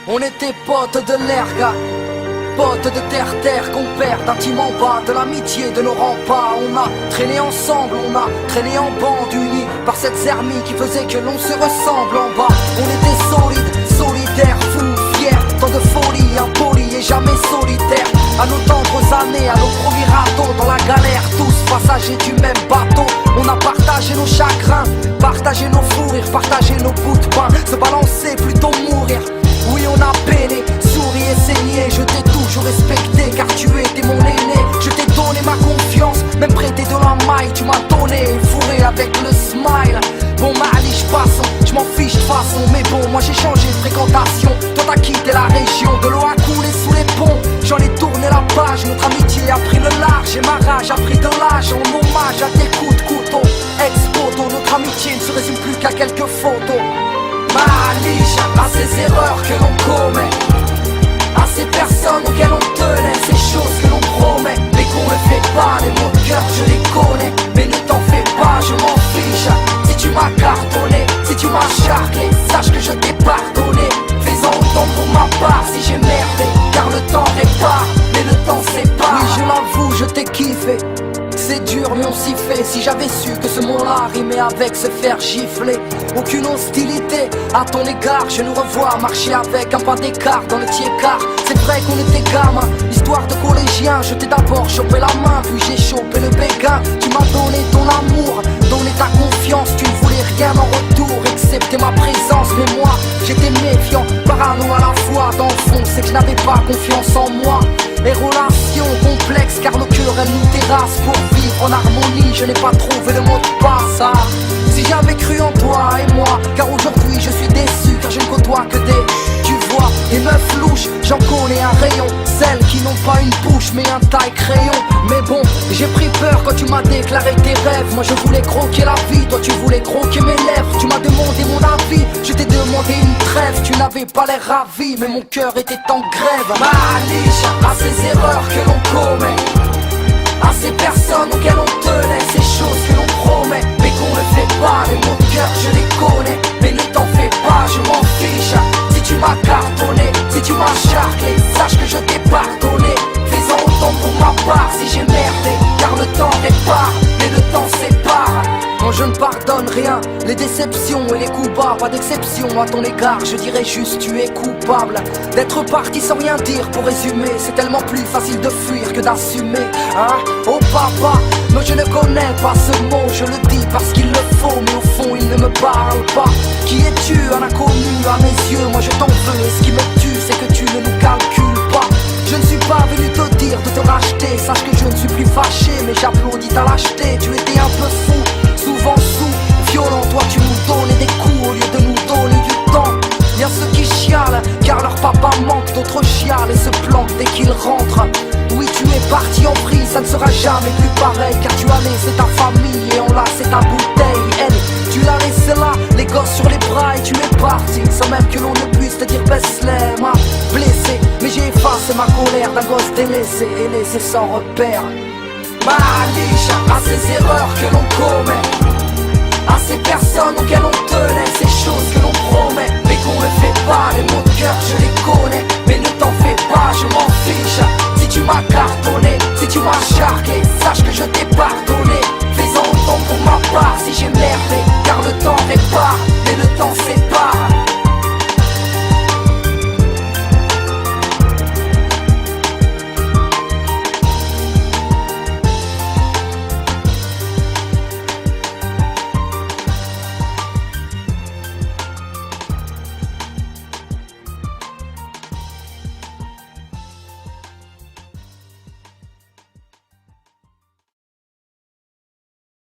On était potes de l'erga, potes de terre-terre qu'on perd d'intime en bas, de l'amitié de nos remparts. On a traîné ensemble, on a traîné en bande unis par cette zermie qui faisait que l'on se ressemble en bas. On était solides, solidaires, fous, fiers, tant de folie, impolis et jamais solitaires. À nos tendres années, à nos premiers radeaux dans la galère, tous passagers du même bateau. On a partagé nos chagrins, partagé nos fous rires, partagé nos bouts de pain, se balancer plutôt mourir. Oui, on a peiné, souri et saigné. Je t'ai toujours respecté car tu étais mon aîné. Je t'ai donné ma confiance, même prêté de la maille. Tu m'as donné fourré avec le smile. Bon Malich, passons, je m'en fiche de façon. Mais bon, moi j'ai changé de fréquentation. Toi t'as quitté la région, de l'eau a coulé sous les ponts. J'en ai tourné la page, notre amitié a pris le large. Et ma rage a pris de l'âge en hommage à tes coups de couteau. Ex-poteau, notre amitié ne se résume plus qu'à quelques photos. Maliche à ces erreurs que l'on commet, à ces personnes auxquelles on tenait, ces choses que l'on promet, mais qu'on ne fait pas. Les mots de cœur je les connais, mais ne t'en fais pas, je m'en fiche. Si tu m'as cartonné, si tu m'as charclé, sache que je t'ai pardonné. Fais-en autant pour ma part si j'ai merdé, car le temps répare, mais le temps sépare. Oui, je l'avoue, je t'ai kiffé. C'est dur mais on s'y fait. Si j'avais su que ce mot-là rimait avec se faire gifler. Aucune hostilité à ton égard. Je nous revois marcher avec un pas d'écart dans le tiers-quart. C'est vrai qu'on était gamins, histoire de collégien. Je t'ai d'abord chopé la main, puis j'ai chopé le béguin. Tu m'as donné ton amour, donné ta confiance. Tu ne voulais rien en retour, excepté ma présence. Mais moi, j'étais méfiant, parano à la fois. Dans le fond, c'est que je n'avais pas confiance en moi. Les relations complexes car nos querelles nous terrassent. Pour vivre en harmonie, je n'ai pas trouvé le mot de passe. Ah, si j'avais cru en toi et moi, car aujourd'hui je suis déçu car je ne côtoie que des, tu vois, des meufs louches. J'en connais un rayon, celles qui n'ont pas une bouche mais un taille crayon. Mais bon, j'ai pris peur quand tu m'as déclaré tes rêves. Moi je voulais croquer la vie, toi tu voulais croquer mes lèvres. Tu m'as demandé mon avis, je t'ai demandé une trêve. Tu n'avais pas l'air ravi, mais mon cœur était en grève. Maliche à ces erreurs que l'on commet, à ces personnes auxquelles on tenait, ces choses que l'on promet, mais qu'on ne fait pas. Les mots de cœur je les connais, mais ne t'en fais pas, je m'en fiche. Si tu m'as cartonné, si tu m'as charclé, sache que je t'ai pardonné. Fais-en autant pour ma part si j'ai merdé, car le temps répare, mais le temps sépare. Moi je ne pardonne rien, les déceptions et les coups bas, pas d'exception à ton égard, je dirais juste tu es coupable d'être parti sans rien dire. Pour résumer, c'est tellement plus facile de fuir que d'assumer, hein. Oh papa, non je ne connais pas ce mot, je le dis parce qu'il le faut, mais au fond il ne me parle pas. Qui es-tu, un inconnu à mes yeux, moi je t'en veux, et ce qui me tue c'est que tu ne nous calcules pas. Je ne suis pas venu te dire de te racheter, sache que je ne suis plus fâché, mais j'applaudis ta lâcheté. Tu étais un peu fou, souvent sous, violent, toi tu nous donnais des coups au lieu de nous donner du temps. Y'a ceux qui chialent, car leur papa manque, d'autres chialent et se planquent dès qu'ils rentrent. Oui tu es parti en vrille, ça ne sera jamais plus pareil, car tu as laissé ta famille et enlacé ta bouteille. Elle, tu l'as laissé là, les gosses sur les bras et tu es parti, sans même que l'on ne puisse te dire baisse-les, m'a blessé. Mais j'ai effacé ma colère d'un gosse délaissé et laissé sans repère. Maliche à ces erreurs que l'on commet, à ces personnes auxquelles on tenait, ces choses que l'on promet, mais qu'on ne fait pas. Les mots de cœur je les connais, mais ne t'en fais pas, je m'en fiche. Si tu m'as cartonné, si tu m'as charclé, sache que je t'ai pardonné. Fais-en autant pour ma part si j'ai merdé, car le temps répare, mais le temps sépare.